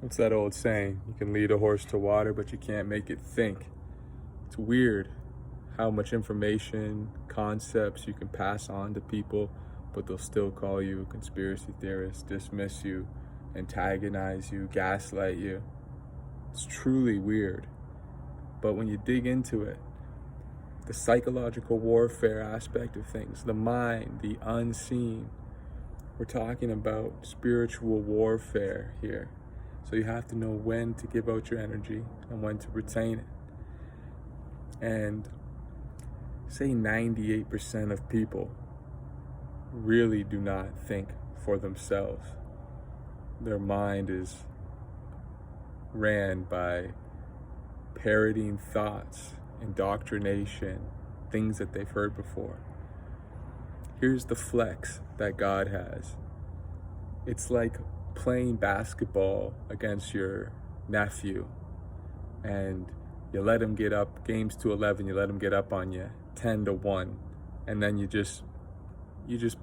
What's that old saying? You can lead a horse to water, but you can't make it think. It's weird how much information, concepts you can pass on to people, but they'll still call you a conspiracy theorist, dismiss you, antagonize you, gaslight you. It's truly weird. But when you dig into it, the psychological warfare aspect of things, the mind, the unseen, we're talking about spiritual warfare here. So you have to know when to give out your energy and when to retain it. And say 98% of people really do not think for themselves. Their mind is ran by parroting thoughts, indoctrination, things that they've heard before. Here's the flex that God has. It's like playing basketball against your nephew, and you let him get up, games to 11, you let him get up on you 10-1, and then you just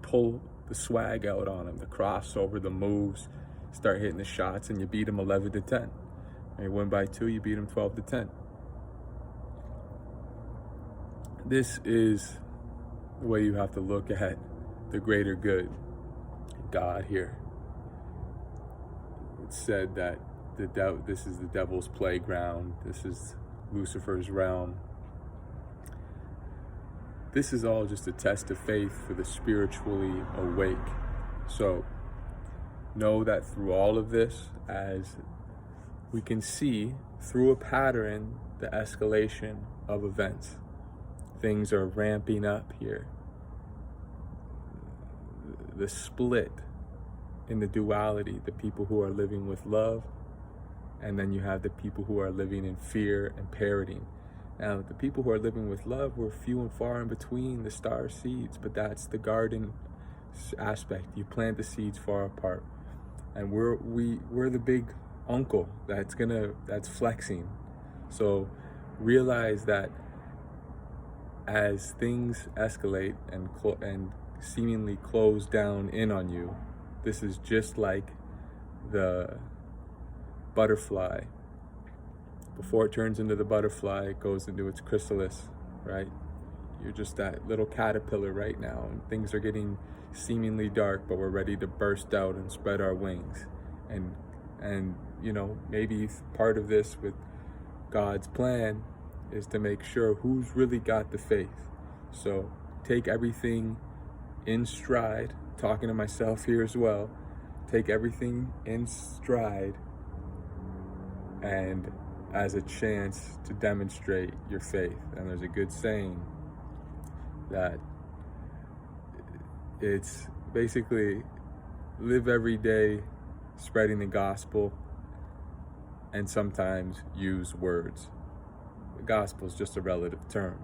pull the swag out on him, the crossover, the moves, start hitting the shots, and you beat him 11-10. And you win by 2, you beat him 12-10. This is the way you have to look at the greater good, God here. It's said that this is the devil's playground. This is Lucifer's realm. This is all just a test of faith for the spiritually awake. So know that through all of this, as we can see through a pattern, the escalation of events. Things are ramping up here. The split in the duality, the people who are living with love, and then you have the people who are living in fear and parroting. Now, the people who are living with love were few and far in between the star seeds, but that's the garden aspect. You plant the seeds far apart, and we're the big uncle that's flexing. So realize that as things escalate and seemingly close down in on you, this is just like the butterfly. Before it turns into the butterfly, it goes into its chrysalis, right? You're just that little caterpillar right now, and things are getting seemingly dark, but we're ready to burst out and spread our wings. And you know, maybe part of this with God's plan is to make sure who's really got the faith. So take everything in stride, talking to myself here as well, take everything in stride and as a chance to demonstrate your faith. And there's a good saying that it's basically live every day spreading the gospel and sometimes use words. The gospel is just a relative term.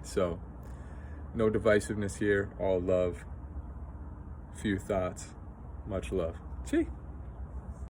So, no divisiveness here, all love, few thoughts, much love. Chee.